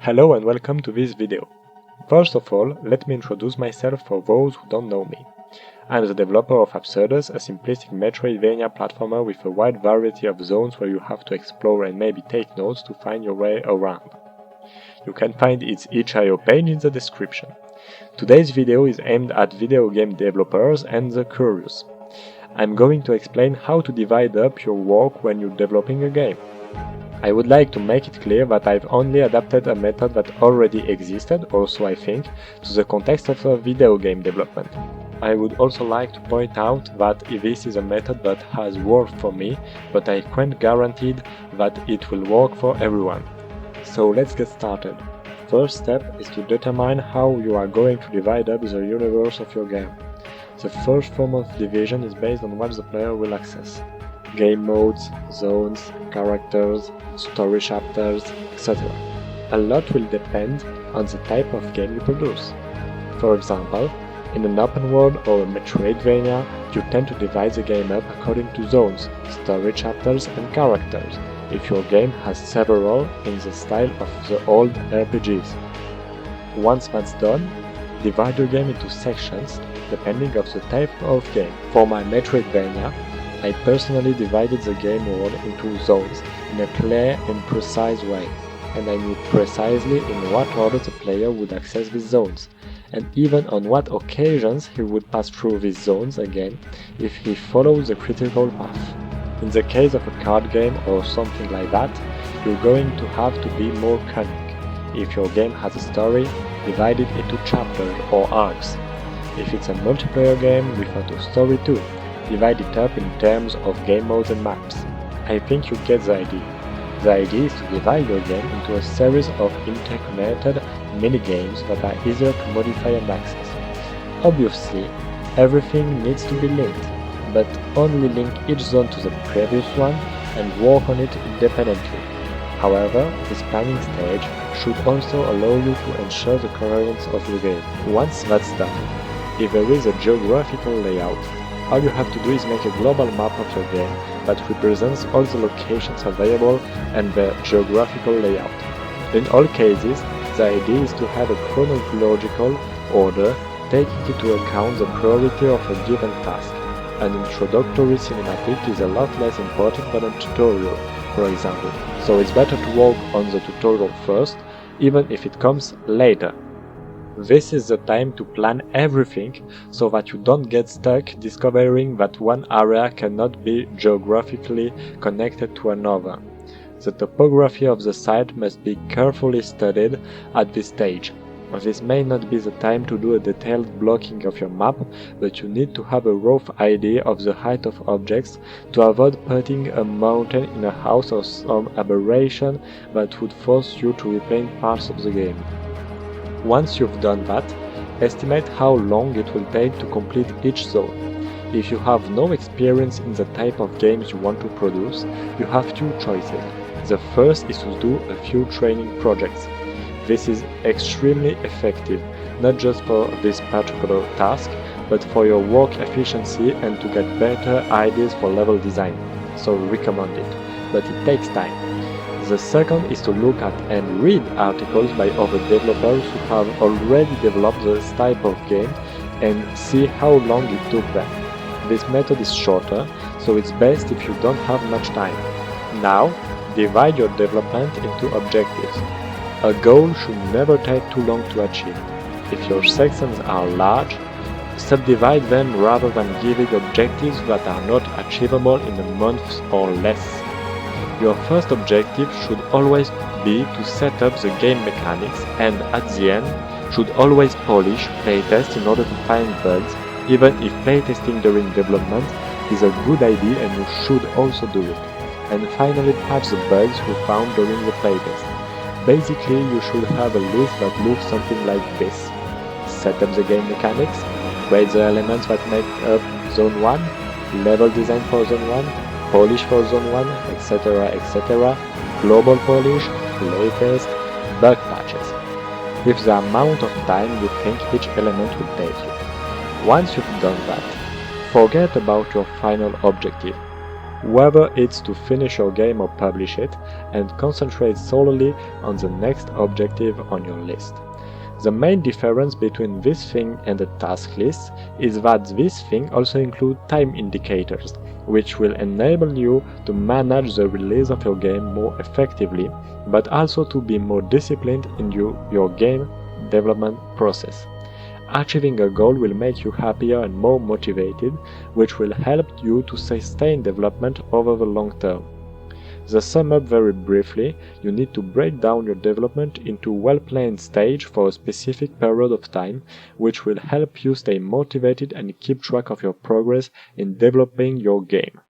Hello and welcome to this video. First of all, let me introduce myself for those who don't know me. I'm the developer of Absurdus, a simplistic Metroidvania platformer with a wide variety of zones where you have to explore and maybe take notes to find your way around. You can find its itch.io page in the description. Today's video is aimed at video game developers and the curious. I'm going to explain how to divide up your work when you're developing a game. I would like to make it clear that I've only adapted a method that already existed, also I think, to the context of a video game development. I would also like to point out that this is a method that has worked for me, but I can't guarantee that it will work for everyone. So let's get started. First step is to determine how you are going to divide up the universe of your game. The first form of division is based on what the player will access. Game modes, zones, characters, story chapters, etc. A lot will depend on the type of game you produce. For example, in an open world or a Metroidvania, you tend to divide the game up according to zones, story chapters and characters, if your game has several in the style of the old RPGs. Once that's done, divide your game into sections depending on the type of game. For my Metroidvania, I personally divided the game world into zones in a clear and precise way, and I knew precisely in what order the player would access these zones, and even on what occasions he would pass through these zones again if he follows the critical path. In the case of a card game or something like that, you're going to have to be more cunning. If your game has a story, divide it into chapters or arcs. If it's a multiplayer game without a story too, divide it up in terms of game modes and maps. I think you get the idea. The idea is to divide your game into a series of interconnected mini-games that are easier to modify and access. Obviously, everything needs to be linked, but only link each zone to the previous one and work on it independently. However, this planning stage should also allow you to ensure the coherence of the game. Once that's done, if there is a geographical layout, all you have to do is make a global map of your game that represents all the locations available and their geographical layout. In all cases, the idea is to have a chronological order taking into account the priority of a given task. An introductory cinematic is a lot less important than a tutorial, for example, so it's better to work on the tutorial first, even if it comes later. This is the time to plan everything so that you don't get stuck discovering that one area cannot be geographically connected to another. The topography of the site must be carefully studied at this stage. This may not be the time to do a detailed blocking of your map, but you need to have a rough idea of the height of objects to avoid putting a mountain in a house or some aberration that would force you to repaint parts of the game. Once you've done that, estimate how long it will take to complete each zone. If you have no experience in the type of games you want to produce, you have two choices. The first is to do a few training projects. This is extremely effective, not just for this particular task, but for your work efficiency and to get better ideas for level design. So recommend it, but it takes time. The second is to look at and read articles by other developers who have already developed this type of game and see how long it took them. This method is shorter, so it's best if you don't have much time. Now, divide your development into objectives. A goal should never take too long to achieve. If your sections are large, subdivide them rather than giving objectives that are not achievable in a month or less. Your first objective should always be to set up the game mechanics and at the end should always polish playtest in order to find bugs, even if playtesting during development is a good idea and you should also do it. And finally patch the bugs you found during the playtest. Basically you should have a list that looks something like this. Set up the game mechanics, create the elements that make up Zone 1, level design for Zone 1, polish for Zone 1, etc, etc, global polish, playtest, bug patches, with the amount of time you think each element will take you. Once you've done that, forget about your final objective. whether it's to finish your game or publish it, and concentrate solely on the next objective on your list. The main difference between this thing and a task list is that this thing also includes time indicators, which will enable you to manage the release of your game more effectively, but also to be more disciplined in your game development process. Achieving a goal will make you happier and more motivated, which will help you to sustain development over the long term. To sum up very briefly, you need to break down your development into well-planned stage for a specific period of time, which will help you stay motivated and keep track of your progress in developing your game.